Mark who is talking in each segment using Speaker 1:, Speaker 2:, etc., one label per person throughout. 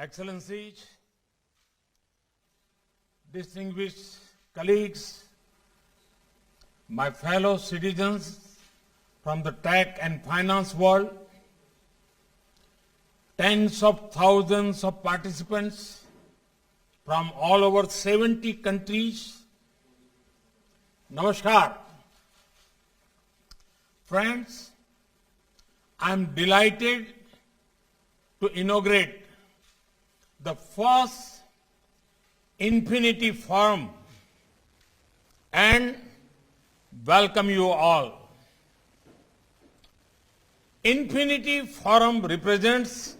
Speaker 1: Excellencies, distinguished colleagues, my fellow citizens from the tech and finance world, tens of thousands of participants from all over 70 countries. Namaskar. Friends, I am delighted to inaugurate the first Infinity Forum and welcome you all. Infinity Forum represents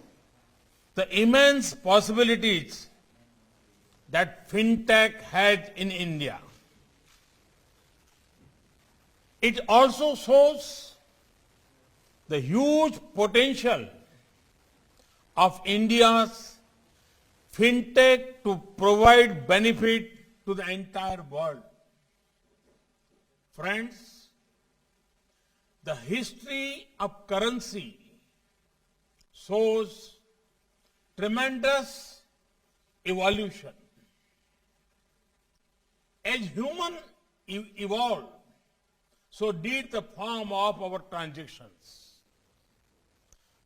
Speaker 1: the immense possibilities that fintech has in India. It also shows the huge potential of India's fintech to provide benefit to the entire world. Friends, the history of currency shows tremendous evolution. As human evolved, so did the form of our transactions.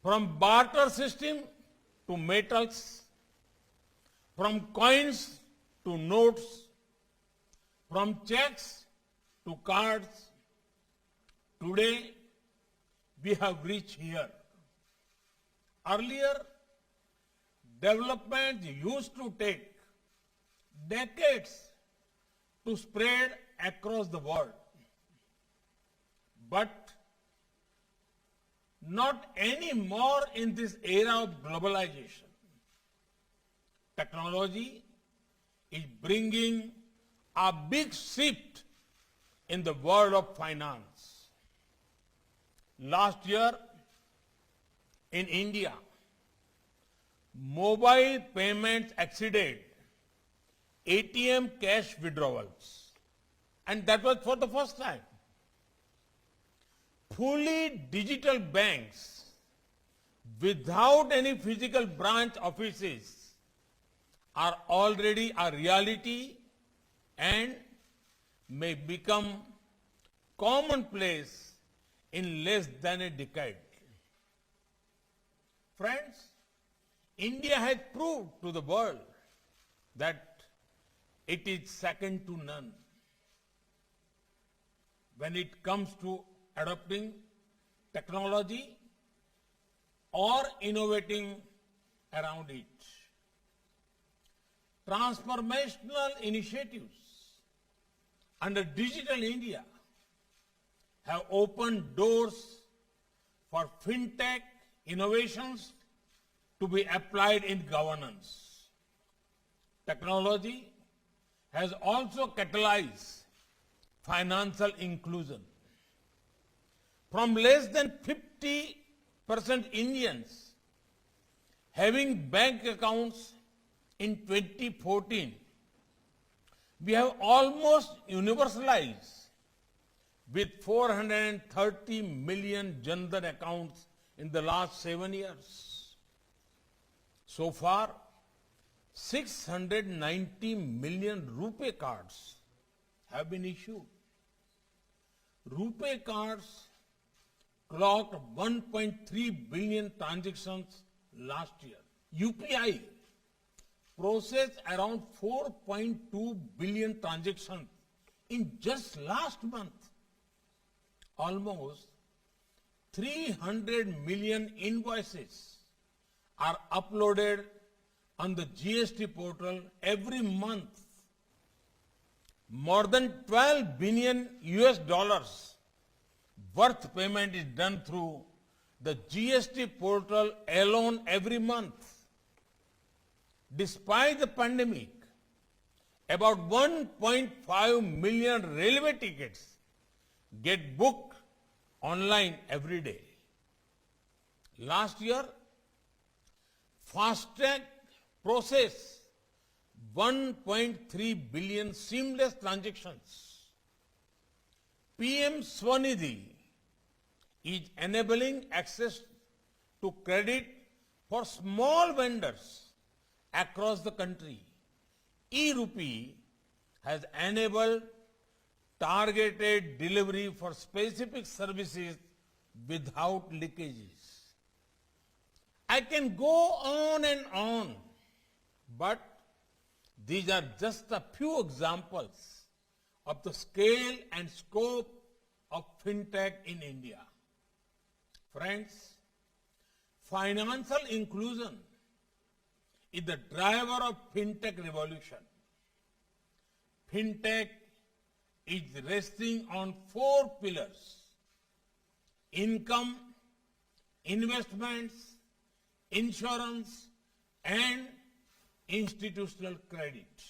Speaker 1: From barter system to metals, from coins to notes, from checks to cards, today we have reached here. Earlier, development used to take decades to spread across the world. But not anymore in this era of globalization. Technology is bringing a big shift in the world of finance. Last year in India, mobile payments exceeded ATM cash withdrawals, and that was for the first time. Fully digital banks without any physical branch offices are already a reality and may become commonplace in less than a decade. Friends, India has proved to the world that it is second to none when it comes to adopting technology or innovating around it. Transformational initiatives under Digital India have opened doors for fintech innovations to be applied in governance. Technology has also catalyzed financial inclusion. From less than 50% Indians having bank accounts in 2014, we have almost universalized with 430 million Jan Dhan accounts in the last 7 years. So far, 690 million RuPay cards have been issued. RuPay cards clocked 1.3 billion transactions last year. UPI processed around 4.2 billion transactions in just last month. Almost 300 million invoices are uploaded on the GST portal every month. More than 12 billion US dollars worth payment is done through the GST portal alone every month. Despite the pandemic, about 1.5 million railway tickets get booked online every day. Last year, FASTag processed 1.3 billion seamless transactions. PM Swanidhi is enabling access to credit for small vendors across the country. E-Rupee has enabled targeted delivery for specific services without leakages. I can go on, but these are just a few examples of the scale and scope of fintech in India. Friends, financial inclusion is the driver of fintech revolution. Fintech is resting on four pillars: income, investments, insurance, and institutional credit.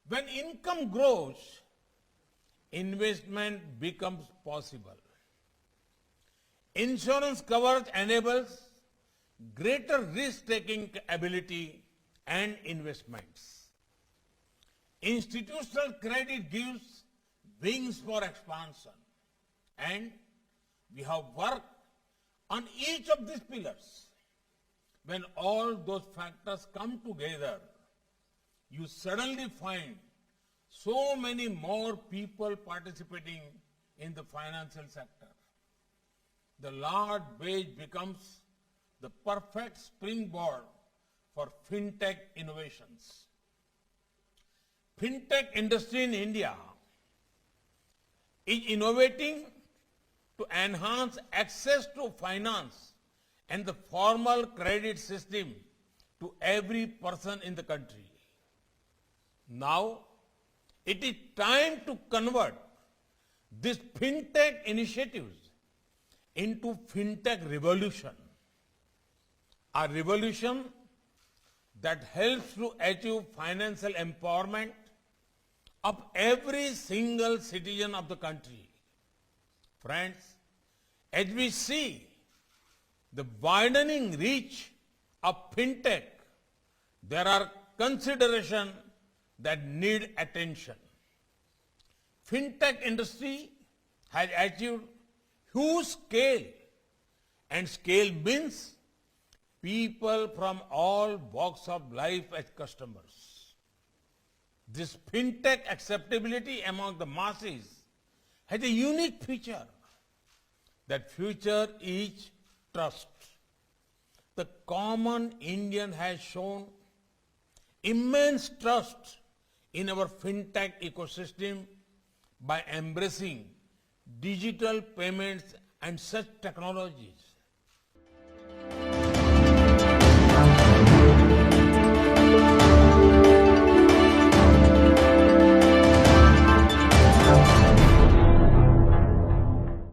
Speaker 1: When income grows, investment becomes possible. Insurance coverage enables greater risk-taking ability and investments. Institutional credit gives wings for expansion. And we have worked on each of these pillars. When all those factors come together, you suddenly find so many more people participating in the financial sector. The large base becomes the perfect springboard for fintech innovations. Fintech industry in India is innovating to enhance access to finance and the formal credit system to every person in the country. Now, it is time to convert these fintech initiatives into fintech revolution. A revolution that helps to achieve financial empowerment of every single citizen of the country. Friends, as we see the widening reach of fintech, there are considerations that need attention. Fintech industry has achieved huge scale, and scale means people from all walks of life as customers. This fintech acceptability among the masses has a unique feature. That feature is trust. The common Indian has shown immense trust in our fintech ecosystem by embracing digital payments and such technologies.